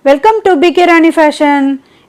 Welcome to PK Rani fashion.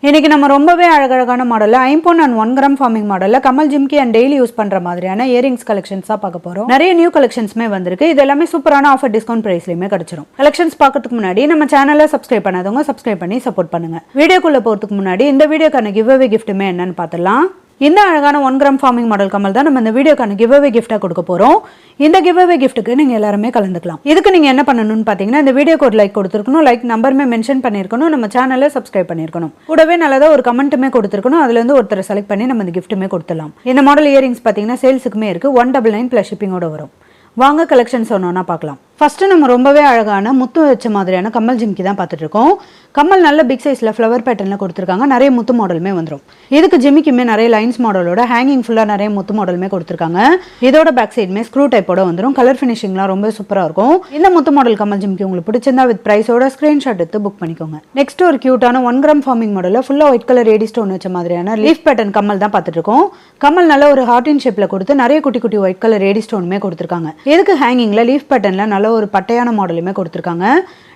இன்னைக்கு நம்ம ரொம்பவே அழகழகான மாடலில் ஐம்போன் அண்ட் 1 கிராம் ஃபார்மிங் மாடலில் Kamal jhumki and daily use பண்ணுற மாதிரியான இயரிங்ஸ் கலெக்ஷன்ஸாக பார்க்க போகிறோம். நிறைய நியூ கலெக்ஷன்ஸுமே வந்திருக்கு. இது எல்லாமே சூப்பரான ஆஃபர் டிஸ்கவுண்ட் ப்ரைஸ்லையுமே கிடைச்சிரும். கலெக்ஷன்ஸ் பார்க்கறதுக்கு முன்னாடி நம்ம சேனலை சப்ஸ்கிரைப் பண்ணாதவங்க சப்ஸ்கிரைப் பண்ணி சப்போர்ட் பண்ணுங்க. வீடியோக்குள்ளே போகிறதுக்கு முன்னாடி இந்த வீடியோக்கான கிவ் அவே கிஃப்ட்டுமே என்னன்னு பார்த்துடலாம். இந்த அழகான 1 கிராம் ஃபார்மிங் மாடல் கமல் தான் நம்ம இந்த வீடியோக்கான கிவ் அவே கிஃப்ட்டாக கொடுக்க போகிறோம். இந்த கிவ் அவே கிஃப்ட்டுக்கு நீங்கள் எல்லாருமே கலந்துக்கலாம். இதுக்கு நீங்கள் என்ன பண்ணணும்னு பார்த்தீங்கன்னா, இந்த வீடியோக்கு ஒரு லைக் கொடுத்துருக்கணும், லைக் நம்பருமே மென்ஷன் பண்ணியிருக்கணும், நம்ம சேனலை சப்ஸ்கிரைப் பண்ணியிருக்கணும், கூடவே நல்லதாக ஒரு கமெண்ட்டுமே கொடுத்துருக்கணும். அதுலேருந்து ஒருத்தரை செலக்ட் பண்ணி நம்ம இந்த கிஃப்ட்டுமே கொடுத்துடலாம். இந்த மாடல் இயரிங்ஸ் பார்த்தீங்கன்னா சேல்ஸுக்குமே இருக்குது. 199 ப்ளஸ் ஷிப்பிங்கோட வரும். வாங்க கலெக்ஷன்ஸ் ஒன்றா பார்க்கலாம். ஃபர்ஸ்ட் நம்ம ரொம்பவே அழகான முத்து வச்ச மாதிரியான கம்மல் ஜிம்கி தான் பார்த்துட்டு இருக்கோம். கம்மல் நல்ல பிக் சைஸில் ஃப்ளவர் பேட்டர்னில் கொடுத்துருக்காங்க. நிறைய முத்து மாடலுமே வந்துடும். இதுக்கு ஜிமிக்குமே நிறைய லைன்ஸ் மாடலோட ஹேங்கிங் ஃபுல்லாக நிறைய முத்து மாடலுமே கொடுத்துருக்காங்க. இதோட பேக் சைடுமே ஸ்க்ரூ டைப்போட வந்துடும். கலர் ஃபினிஷிங்லாம் ரொம்ப சூப்பராக இருக்கும். இந்த முத்து மாடல் கம்மல் ஜிம்கி உங்களுக்கு பிடிச்சிருந்தா வித் ப்ரைஸோட ஸ்க்ரீன்ஷாட் எடுத்து புக் பண்ணிக்கோங்க. நெக்ஸ்ட் ஒரு கியூட்டான 1 கிராம் ஃபார்மிங் மாடலில் ஃபுல்லாக ஒயிட் கலர் ஏடி ஸ்டோன் வச்ச மாதிரியான லீஃப் பேட்டர்ன் கம்மல் தான் பார்த்துட்டு இருக்கோம். கம்மல் நல்ல ஒரு ஹார்டின் ஷேப்பில் கொடுத்து நிறைய குட்டி குட்டி ஒயிட் கலர் ஏடி ஸ்டோனுமே கொடுத்துருக்காங்க. இதுக்கு ஹேங்கிங்கில் லீஃப் பேட்டர்னில் நல்ல ஒரு பட்டையான மாடலுமே கொடுத்துருக்காங்க.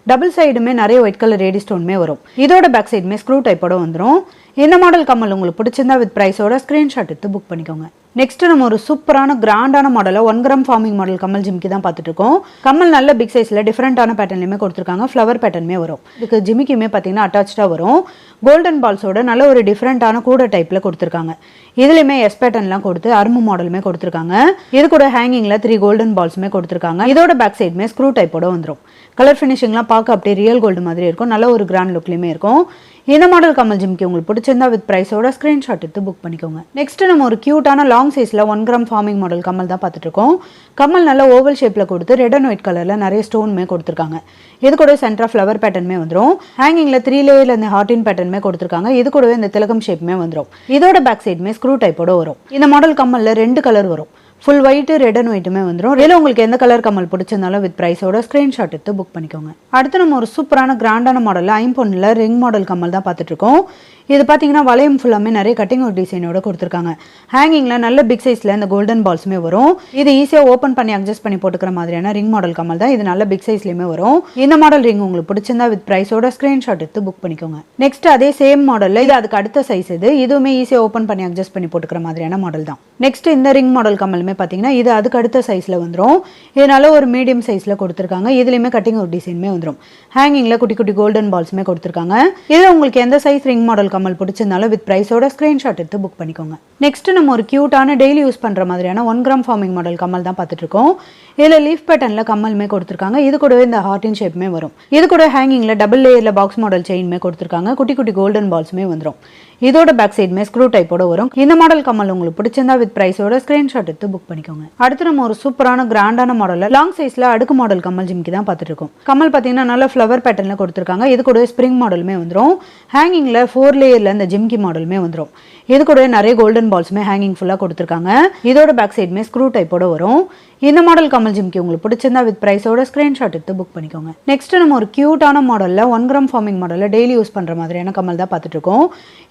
டபுள் சைடுமே நிறைய ஒயிட் கலர் ஏடி ஸ்டோனுமே வரும். இதோட பேக் சைடுமே ஸ்க்ரூ டைப்போட வந்துடும். இந்த மாடல் கம்மல் உங்களுக்கு பிடிச்சிருந்தா வித் ப்ரைஸோட ஸ்க்ரீன்ஷாட் எடுத்து புக் பண்ணிக்கோங்க. நெக்ஸ்ட் நம்ம ஒரு சூப்பரான கிராண்டான மாடலில் 1 கிராம் ஃபார்மிங் மாடல் கம்மல் ஜிமிக்கி தான் பார்த்துட்டு இருக்கோம். கம்மல் நல்ல பிக் சைஸில் டிஃப்ரெண்டான பேட்டர்ன்லையுமே கொடுத்துருக்காங்க. ஃப்ளவர் பேட்டர்னுமே வரும். இதுக்கு ஜிமிக்கியுமே பார்த்தீங்கன்னா அட்டாச்சாக வரும். கோல்டன் பால்ஸோட நல்ல ஒரு டிஃப்ரெண்டான கூட டைப்பில் கொடுத்துருக்காங்க. இதுலையுமே எஸ் பேட்டர்ன்லாம் கொடுத்து அரும்பு மாடலுமே கொடுத்துருக்காங்க. இது கூட ஹேங்கிங்கில் 3 கோல்டன் பால்ஸுமே கொடுத்துருக்காங்க. இதோட பேக் சைடுமே ஸ்க்ரூ டைப்போட வந்துடும். கலர் ஃபினிஷிங்லாம் பார்க்க அப்படியே ரியல் கோல்டு மாதிரி இருக்கும். நல்ல ஒரு கிராண்ட் லுக்லையுமே இருக்கும். இந்த மாடல் கம்மல் ஜிமிக்கி உங்களுக்கு பிடிச்சிருந்தா வித் ப்ரைஸோட ஸ்க்ரீன்ஷாட் எடுத்து புக் பண்ணிக்கோங்க. நெக்ஸ்ட் நம்ம ஒரு கியூட்டான லாங் சைஸில் 1 கிராம் ஃபார்மிங் மாடல் கம்மல் தான் பார்த்துட்டு இருக்கோம். கம்மல் நல்ல ஓவல் ஷேப்பில் கொடுத்து ரெட் அண்ட் ஒயிட் கலரில் நிறைய ஸ்டோனுமே கொடுத்துருக்காங்க. இது கூட சென்டரா ஃப்ளவர் பேட்டர்னுமே வந்துடும். ஹேங்கிங்கில் 3 லேயரில் இந்த ஹார்டின் பேட்டர்னுமே கொடுத்துருக்காங்க. இது கூடவே இந்த திலகம் ஷேப்புமே வந்துடும். இதோட பேக் சைடுமே ஸ்க்ரூ டைப்போட வரும். இந்த மாடல் கம்மலில் 2 கலர் வரும். ஃபுல் ஒயிட் ரெட் அண்ட் ஒயிட்டுமே வந்துடும். இதில் உங்களுக்கு எந்த கலர் கம்மல் பிடிச்சிருந்தாலும் வித் ப்ரைஸோட ஸ்க்ரீன்ஷாட் எடுத்து புக் பண்ணிக்கோங்க. அடுத்து நம்ம ஒரு சூப்பரான கிராண்டான மாடலில் ஐம்பொன்னில் ரிங் மாடல் கம்மல் தான் பார்த்துட்டு இருக்கோம். இது பார்த்தீங்கன்னா வளையம் ஃபுல்லாமே நிறைய கட்டிங் ஒரு டிசைனோட கொடுத்துருக்காங்க. ஹேங்கிங்கில் நல்ல பிக் சைஸில் இந்த கோல்டன் பால்ஸுமே வரும். இது ஈஸியாக ஓப்பன் பண்ணி அட்ஜஸ்ட் பண்ணி போட்டுக்கிற மாதிரியான ரிங் மாடல் கம்மல் தான். இது நல்ல பிக் சைஸ்லையுமே வரும். இந்த மாடல் ரிங் உங்களுக்கு பிடிச்சிருந்தா வித் ப்ரைஸோட ஸ்க்ரீன்ஷாட் எடுத்து புக் பண்ணிக்கோங்க. நெக்ஸ்ட் அதே சேம் மாடலில் இது அதுக்கு அடுத்த சைஸ் இதுவுமே ஈஸியாக ஓப்பன் பண்ணி அட்ஜஸ்ட் பண்ணி போட்டுக்கிற மாதிரியான மாடல் தான். நெக்ஸ்ட் இந்த ரிங் மாடல் கம்மலுமே பார்த்தீங்கன்னா இது அதுக்கு அடுத்த சைஸில் வந்துடும். இதனால ஒரு மீடியம் சைஸில் கொடுத்துருக்காங்க. இதுலையுமே கட்டிங் ஒரு டிசைனுமே வந்துடும். ஹேங்கிங்கில் குட்டி குட்டி கோல்டன் பால்ஸுமே கொடுத்துருக்காங்க. இதில் உங்களுக்கு எந்த சைஸ் ரிங் மாடல் கம்மல் பிடிச்சிருந்தாலும் வித் ப்ரைஸோட ஸ்க்ரீன்ஷாட் எடுத்து புக் பண்ணிக்கோங்க. நெக்ஸ்ட் நம்ம ஒரு கியூட்டான டெய்லி யூஸ் பண்ணுற மாதிரியான 1 கிராம் ஃபார்மிங் மாடல் கம்மல் தான் பார்த்துட்டு இருக்கோம். இதில் லீஃப் பேட்டர்னில் கம்மலுமே கொடுத்துருக்காங்க. இது கூடவே இந்த ஹார்டின் ஷேப்புமே வரும். இது கூட ஹேங்கிங்கில் டபுள் லேயரில் பாக்ஸ் மாடல் செயின்மே கொடுத்துருக்காங்க. குட்டி குட்டி கோல்டன் பால்ஸுமே வந்துடும். இதோட பேக் சைடுமே ஸ்க்ரூ டைப்போட வரும். இந்த மாடல் கம்மல் உங்களுக்கு பிடிச்சிருந்தா வித் ப்ரைஸோட ஸ்க்ரீன்ஷாட் எடுத்து புக் பண்ணிக்கோங்க. அடுத்து நம்ம ஒரு சூப்பரான கிராண்டான மாடலில் லாங் சைஸில் அடுக்கு மாடல் கம்மல் ஜிமிக்கி தான் பார்த்துட்டு இருக்கோம். கம்மல் பார்த்தீங்கன்னா நல்ல ஃப்ளவர் பேட்டர்னில் கொடுத்துருக்காங்க. இது கூட ஸ்ப்ரிங் மாடலுமே வந்துடும். ஹேங்கிங்கில் 4 லேயரில் இந்த ஜிமிக்கி மாடலுமே வந்துடும். இது கூட நிறைய கோல்டன் பால்ஸுமே ஹேங்கிங் ஃபுல்லாக கொடுத்துருக்காங்க. இதோட பேக் சைடுமே ஸ்க்ரூ டைப்போட வரும். இந்த மாடல் கம்மல் ஜிமிக்கி உங்களுக்கு பிடிச்சிருந்தா வித் ப்ரைஸோட ஸ்க்ரீன்ஷாட் எடுத்து புக் பண்ணிக்கோங்க. நெக்ஸ்ட் நம்ம ஒரு கியூட்டான மாடலில் 1 கிராம் ஃபார்மிங் மாடலில் டெய்லி யூஸ் பண்ணுற மாதிரியான கம்மல் தான் பார்த்துட்டு இருக்கோம்.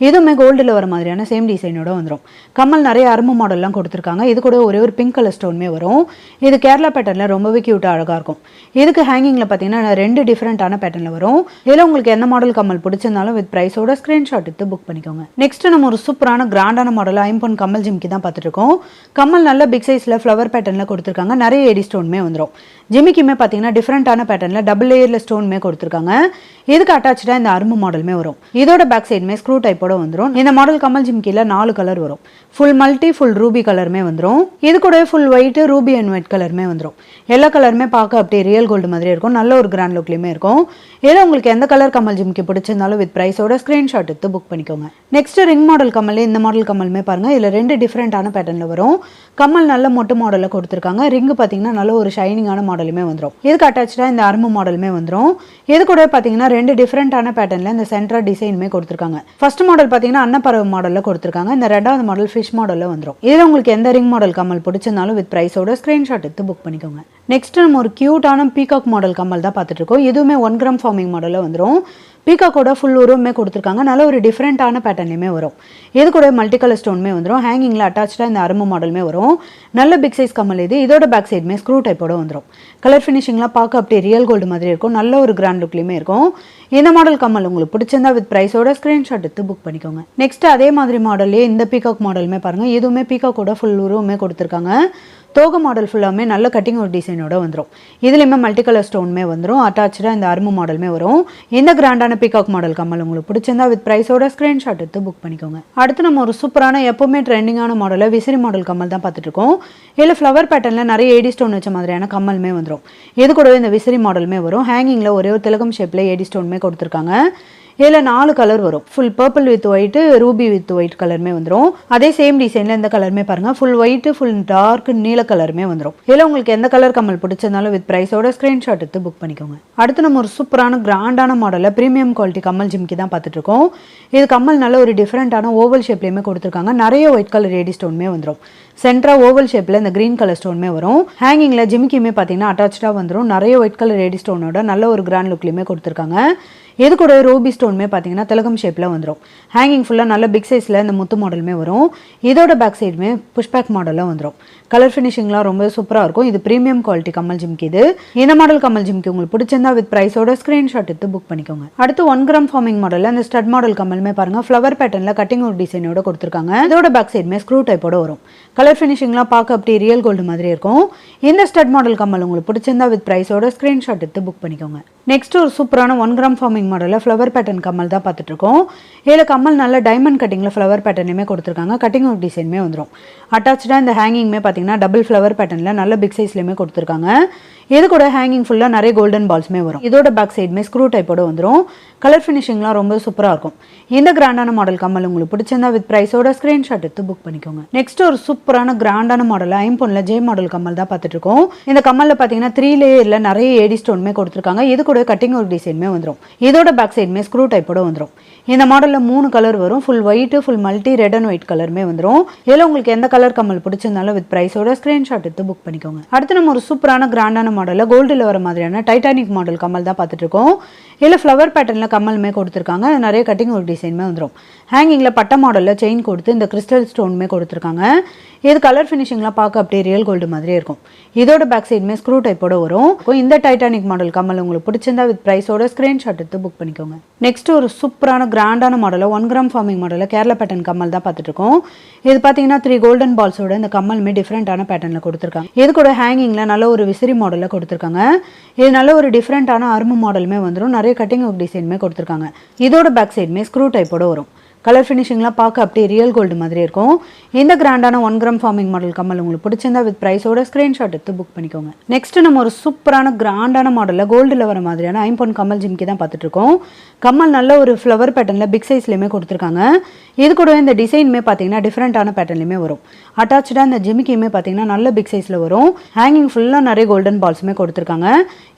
இதுவுமே கோல்டில் வர மாதிரியான சேம் டிசைனோட வந்துடும். கம்மல் நிறைய அரும்பு மாடல்லாம் கொடுத்துருக்காங்க. இது கூட ஒரே ஒரு பிங்க் கலர் ஸ்டோனுமே வரும். இது கேரளா பேட்டர்னில் ரொம்பவே கியூட்டாக அழகாக இருக்கும். இதுக்கு ஹேங்கிங்கில் பார்த்தீங்கன்னா 2 டிஃப்ரெண்டான பேட்டர்னில் வரும். இதில் உங்களுக்கு எந்த மாடல் கம்மல் பிடிச்சிருந்தாலும் வித் ப்ரைஸோட ஸ்க்ரீன்ஷாட் எடுத்து புக் பண்ணிக்கோங்க. நெக்ஸ்ட் நம்ம ஒரு சூப்பரான கிராண்டான மாடலில் ஐம்பொன் கம்மல் ஜிமிக்கி தான் பார்த்துட்டு இருக்கோம். கம்மல் நல்ல பிக் சைஸில் ஃப்ளவர் பேட்டர்னில் கொடுத்துருக்காங்க. நிறைய ஏடி ஸ்டோனுமே வந்துடும். ஜிமிக்குமே பார்த்தீங்கன்னா டிஃப்ரெண்டான பேட்டர்னில் டபுள் லேயரில் ஸ்டோனுமே கொடுத்துருக்காங்க. இதுக்கு அட்டாச்சாக இந்த அரும்பு மாடலுமே வரும். இதோட பேக் சைடுமே ஸ்க்ரூ டைப்போட வந்துடும். இந்த மாடல் கம்மல் ஜிமிக்கியில் 4 கலர் வரும். ஃபுல் மல்டி ஃபுல் ரூபி கலருமே வந்துடும். இது கூட full white Ruby and white கலருமே வந்துடும். எல்லா கலருமே பார்க்க அப்படியே ரியல் கோல்டு மாதிரி இருக்கும். நல்ல ஒரு கிராண்ட் லுக்லையுமே இருக்கும். இதில் உங்களுக்கு எந்த கலர் கம்மல் ஜிமிக்கி பிடிச்சிருந்தாலும் வித் ப்ரைஸோட ஸ்க்ரீன்ஷாட் எடுத்து புக் பண்ணிக்கோங்க. நெக்ஸ்ட் ரிங் மாடல் கம்மல் இந்த மாடல் கம்மலுமே பாருங்க. இதில் 2 டிஃப்ரெண்டான பேட்டர்னில் வரும். கம்மல் நல்ல மொட்டு மாடலில் கொடுத்துருக்காங்க. ரிங்கு பார்த்தீங்கன்னா நல்ல ஒரு ஷைனிங்கான மாடலுமே வந்துடும். இதுக்கு அட்டாச்சாக இந்த அரும்பு மாடலுமே வந்துடும். இது கூட பார்த்தீங்கன்னா 2 டிஃப்ரெண்டான பேட்டர்னில் இந்த சென்ட்ரா டிசைனுமே கொடுத்துருக்காங்க. ஃபர்ஸ்ட் மாடல் பார்த்தீங்கன்னா அன்னப்பறவை மாடலில் கொடுத்துருக்காங்க. இந்த 2வது மாடல் ஃபிஷ் மாடலில் வந்துடும். இதில் உங்களுக்கு எந்த ரிங் மாடல் கம்மல் பிடிச்சிருந்தாலும் வித் ப்ரைஸோட ஸ்க்ரீன்ஷாட் எடுத்து புக் பண்ணிக்கோங்க. நெக்ஸ்ட் நம்ம ஒரு கியூட்டான பீகாக் மாடல் கம்மல் தான் பார்த்துட்டு இருக்கோம். இதுவுமே 1 கிராம் ஃபார்மிங் மாடலில் வந்துடும். பீகாக்கோட ஃபுல் உருவமே கொடுத்துருக்காங்க. நல்ல ஒரு டிஃப்ரெண்ட்டான பேட்டர்ன்லையுமே வரும். இது கூட மல்டி கலர் ஸ்டோனுமே வந்துடும். ஹேங்கிங்கில் அட்டாச்சாக இந்த அரும்பு மாடலுமே வரும். நல்ல பிக் சைஸ் கம்மல் இது. இதோட பேக் சைடுமே ஸ்க்ரூ டைப்போட வந்துடும். கலர் ஃபினிஷிங்லாம் பார்க்க அப்படியே ரியல் கோல்டு மாதிரி இருக்கும். நல்ல ஒரு கிராண்ட் லுக்லையுமே இருக்கும். இந்த மாடல் கம்மல் உங்களுக்கு பிடிச்சிருந்தா வித் ப்ரைஸோட ஸ்க்ரீன்ஷாட் எடுத்து புக் பண்ணிக்கோங்க. நெக்ஸ்ட் அதே மாதிரி மாடல்லே இந்த பீகாக் மாடலுமே பாருங்கள். இதுவுமே பீகாக்கோட ஃபுல் உருவமே கொடுத்துருக்காங்க. தோகை மாடல் ஃபுல்லாமே நல்ல கட்டிங் ஒரு டிசைனோட வந்துடும். இதுலேயுமே மல்டி கலர் ஸ்டோனுமே வந்துடும். அட்டாச்சாக இந்த அரும்பு மாடலுமே வரும். இந்த கிராண்டான பீகாக் மாடல் கம்மல் உங்களுக்கு பிடிச்சிருந்தா வித் ப்ரைஸோட ஸ்க்ரீன்ஷாட் எடுத்து புக் பண்ணிக்கோங்க. அடுத்து நம்ம ஒரு சூப்பரான எப்போவுமே ட்ரெண்டிங்கான மாடலில் விசிறி மாடல் கம்மல் தான் பார்த்துட்டு இருக்கோம். இதில் ஃப்ளவர் பேட்டர்னில் நிறைய ஏடி ஸ்டோன் வச்ச மாதிரியான கம்மலுமே வந்துடும். இது கூடவே இந்த விசிறி மாடலுமே வரும். ஹேங்கிங்கில் ஒரே ஒரு திலகம் ஷேப்பில் ஏடி ஸ்டோனுமே கொடுத்துருக்காங்க. இதில் 4 கலர் வரும். Full purple with white, Ruby with white கலருமே வந்துடும். அதே சேம் டிசைனில் இந்த கலருமே பாருங்கள். ஃபுல் ஒயிட்டு, ஃபுல் டார்க் நீல கலருமே வந்துடும். இதில் உங்களுக்கு எந்த கலர் கம்மல் பிடிச்சிருந்தாலும் வித் ப்ரைஸோட ஸ்க்ரீன்ஷாட் எடுத்து புக் பண்ணிக்கோங்க. அடுத்து நம்ம ஒரு சூப்பரான கிராண்டான மாடலில் ப்ரீமியம் குவாலிட்டி கம்மல் ஜிம்கி தான் பார்த்துட்டு இருக்கோம். இது கம்மல் நல்ல ஒரு டிஃப்ரெண்ட்டான ஓவல் ஷேப்லேயுமே கொடுத்துருக்காங்க. நிறைய ஒயிட் கலர் ஏடி ஸ்டோனுமே வந்துடும். சென்ட்ரா ஓவல் ஷேப்பில் இந்த கிரீன் கலர் ஸ்டோனுமே வரும். ஹேங்கிங்கில் ஜிம்கியுமே பார்த்தீங்கன்னா அட்டாச்சாக வந்துடும். நிறைய ஒயிட் கலர் ஏடி ஸ்டோனோட நல்ல ஒரு கிராண்ட் லுக்லையுமே கொடுத்துருக்காங்க. இது கூட ரூபி ஸ்டோனுமே பார்த்தீங்கன்னா திலகம் ஷேப்பில் வந்துடும். ஹேங்கிங் ஃபுல்லாக நல்ல பிக் சைஸில் இந்த முத்து மாடலுமே வரும். இதோட பேக் சைடுமே புஷ்பேக் மாடலில் வந்துடும். கலர் ஃபினிஷிங்லாம் ரொம்ப சூப்பராக இருக்கும். இது ப்ரீமியம் குவாலிட்டி கம்மல் ஜிம்கி. இது இந்த மாடல் கம்மல் ஜிம்கி உங்களுக்கு பிடிச்சிருந்தா வித் ப்ரைஸோட ஸ்க்ரீன்ஷாட் எடுத்து புக் பண்ணிக்கோங்க. அடுத்து 1 கிராம் ஃபார்மிங் மாடலில் இந்த ஸ்டட் மாடல் கம்மலுமே பாருங்கள். ஃப்ளவர் பேட்டர்னில் கட்டிங் ஒரு டிசைனோட கொடுத்துருக்காங்க. இதோட பேக் சைடுமே ஸ்க்ரூ டைப்போட வரும். கலர் ஃபினிஷிங்லாம் பார்க்க அப்படியே ரியல் கோல்டு மாதிரி இருக்கும். இந்த ஸ்டட் மாடல் கம்மல் உங்களுக்கு பிடிச்சிருந்தா வித் ப்ரைஸோட ஸ்க்ரீன்ஷாட் எடுத்து புக் பண்ணிக்கோங்க. நெக்ஸ்ட் ஒரு சூப்பரான 1 கிராம் ஃபார்மிங் மாடலில் ஃப்ளவர் பேட்டர்ன் கம்மல் தான் பார்த்துட்டு இருக்கோம். இதில் கம்மல் நல்ல டைமண்ட் கட்டிங்கில் ஃப்ளவர் பேட்டர்னுமே கொடுத்துருக்காங்க. கட்டிங் ஒரு டிசைனுமே வந்துடும். அட்டாச்சாக இந்த ஹேங்கிங்குமே பார்த்தீங்கன்னா டபுள் ஃப்ளவர் பேட்டர்னில் நல்ல பிக் சைஸ்லையுமே கொடுத்துருக்காங்க. இது கூட ஹேங்கிங் ஃபுல்லாக நிறைய கோல்டன் பால்ஸுமே வரும். இதோட பேக் சைடுமே ஸ்க்ரூ டைப்போட வந்துடும். கலர் ஃபினிஷிங்லாம் ரொம்ப சூப்பராக இருக்கும். இந்த கிராண்டான மாடல் கம்மல் உங்களுக்கு பிடிச்சிருந்தா வித் ப்ரைஸோட ஸ்க்ரீன்ஷாட் எடுத்து புக் பண்ணிக்கோங்க. நெக்ஸ்ட் ஒரு சூப்பரான கிராண்டான மாடல் ஐம்பொன்னில் ஜே மாடல் கம்மல் தான் பார்த்துட்டு இருக்கோம். இந்த கம்மலில் பார்த்தீங்கன்னா 3 லேயரில் நிறைய ஏடி ஸ்டோனுமே கொடுத்துருக்காங்க. இது கூட கட்டிங் ஒரு டிசைனுமே வந்துடும். இதோட பேக் சைடுமே ஸ்க்ரூ டைப்போட வந்துடும். இந்த மாடலில் 3 கலர் வரும். Full white, full multi red and white கலருமே வந்துடும். இதில் உங்களுக்கு எந்த கலர் கம்மல் பிடிச்சிருந்தாலும் வித் ப்ரைஸோட ஸ்க்ரீன்ஷாட் எடுத்து புக் பண்ணிக்கோங்க. அடுத்து நம்ம ஒரு சூப்பரான கிராண்டான மாடலில் கோல்டில் வர மாதிரியான டைட்டானிக் மாடல் கம்மல் தான் பார்த்துட்டு இருக்கோம். இதில் ஃப்ளவர் பேட்டர்னில் கம்மலுமே கொடுத்துருக்காங்க. நிறைய கட்டிங் ஒரு டிசைனுமே வந்துடும். ஹேங்கிங்கில் பட்ட மாடலில் செயின் கொடுத்து இந்த கிறிஸ்டல் ஸ்டோனுமே கொடுத்துருக்காங்க. இது கலர் ஃபினிஷிங்லாம் பார்க்க அப்படியே ரியல் கோல்டு மாதிரியே இருக்கும். இதோட பேக் சைடுமே ஸ்க்ரூ டைப்போட வரும். இந்த டைட்டானிக் மாடல் கம்மல் உங்களுக்கு பிடிச்சிருந்தா வித் ப்ரைஸோட ஸ்க்ரீன்ஷாட் எடுத்து புக் பண்ணிக்கோங்க. நெக்ஸ்ட் ஒரு சூப்பரான கிராண்டான மாடலில் 1 கிராம் ஃபார்மிங் மாடலில் கேரளா பேட்டர்ன் கம்மல் தான் பார்த்துட்டு இருக்கோம். இது பார்த்தீங்கன்னா 3 கோல்டன் பால்ஸோட இந்த கம்மலுமே டிஃப்ரெண்டான பேட்டர்னில் கொடுத்துருக்காங்க. இது கூட ஹேங்கிங்கில் நல்ல ஒரு விசிறி மாடலில் கொடுத்துருக்காங்க. இது நல்ல ஒரு டிஃப்ரெண்டான அரும்பு மாடலுமே வந்துடும். நிறைய கட்டிங் ஒர்க் டிசைனுமே கொடுத்துருக்காங்க. இதோட பேக் சைடுமே ஸ்க்ரூ டைப்போட வரும். கலர் ஃபினிஷிங்லாம் பார்க்க அப்படியே ரியல் கோல்டு மாதிரி இருக்கும். இந்த கிராண்டான 1 கிராம் ஃபார்மிங் மாடல் கம்மல் உங்களுக்கு பிடிச்சிருந்தா வித் ப்ரைஸோட ஸ்க்ரீன்ஷாட் எடுத்து புக் பண்ணிக்கோங்க. நெக்ஸ்ட் நம்ம ஒரு சூப்பரான கிராண்டான மாடலில் கோல்டில் வர மாதிரியான ஐம்பொன் கம்மல் ஜிம்கி தான் பார்த்துட்டு இருக்கோம். கம்மல் நல்ல ஒரு ஃப்ளவர் பேட்டர்னில் பிக் சைஸ்லையுமே கொடுத்துருக்காங்க. இது கூட இந்த டிசைனுமே பார்த்தீங்கன்னா டிஃப்ரெண்டான பேட்டர்ன்லையுமே வரும். அட்டாச்சாக இந்த ஜிமிக்கியுமே பார்த்தீங்கன்னா நல்ல பிக் சைஸில் வரும். ஹேங்கிங் ஃபுல்லாக நிறைய கோல்டன் பால்ஸுமே கொடுத்துருக்காங்க.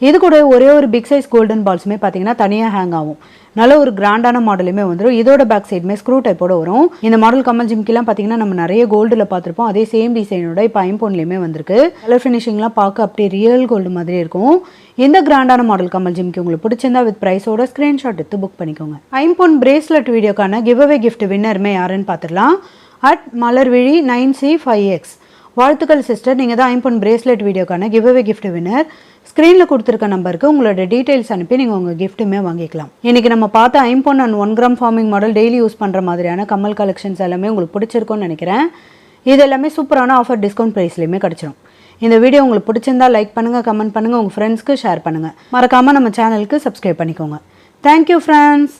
இது கூட ஒரே ஒரு பிக் சைஸ் கோல்டன் பால்ஸுமே பார்த்தீங்கன்னா தனியாக ஹேங் ஆகும். நல்ல ஒரு கிராண்டான மாடலுமே வந்துடும். இதோட பேக் சைடுமே ஸ்க்ரூ டைப்போட வரும். இந்த மாடல் கம்மல் ஜிம்கிலாம் பார்த்தீங்கன்னா நம்ம நிறைய கோல்டில் பார்த்துருப்போம். அதே சேம் டிசைனோட இப்போ ஐம்பொன்லேயுமே வந்திருக்கு. கலர் ஃபினிஷிங்லாம் பார்க்க அப்படியே ரியல் கோல்டு மாதிரி இருக்கும். இந்த கிராண்டான மாடல் கம்மல் ஜிம்கி உங்களுக்கு பிடிச்சிருந்தா வித் ப்ரைஸோட ஸ்க்ரீன்ஷாட் எடுத்து புக் பண்ணிக்கோங்க. ஐம்பொன் பிரேஸ்லெட் வீடியோக்கான கிவ் அவே கிஃப்ட் வின்னருமே யாருன்னு பார்த்துடலாம். @மலர்விழி 9C5X. வாழ்த்துக்கள் சிஸ்டர், நீங்கள் தான் ஐம்பொன் பிரேஸ்லெட் வீடியோக்கான கிவ் அவே கிஃப்ட் வின்னர். ஸ்க்ரீனில் கொடுத்துருக்க நம்பருக்கு உங்களோட டீட்டெயில்ஸ் அனுப்பி நீங்கள் உங்கள் கிஃப்ட்டுமே வாங்கிக்கலாம். இன்றைக்கி நம்ம பார்த்த ஐம்பொன் and 1 gram forming model daily use பண்ணுற மாதிரியான கம்மல் கலெக்ஷன்ஸ் எல்லாமே உங்களுக்கு பிடிச்சிருக்கும்னு நினைக்கிறேன். இது எல்லாமே சூப்பரான ஆஃபர் டிஸ்கவுண்ட் ப்ரைஸ்லையுமே கிடச்சிடும். இந்த வீடியோ உங்களுக்கு பிடிச்சிருந்தா லைக் பண்ணுங்கள், கமெண்ட் பண்ணுங்கள், உங்கள் ஃப்ரெண்ட்ஸ்க்கு ஷேர் பண்ணுங்கள். மறக்காமல் நம்ம சேனலுக்கு சப்ஸ்கிரைப் பண்ணிக்கோங்க. Thank you friends.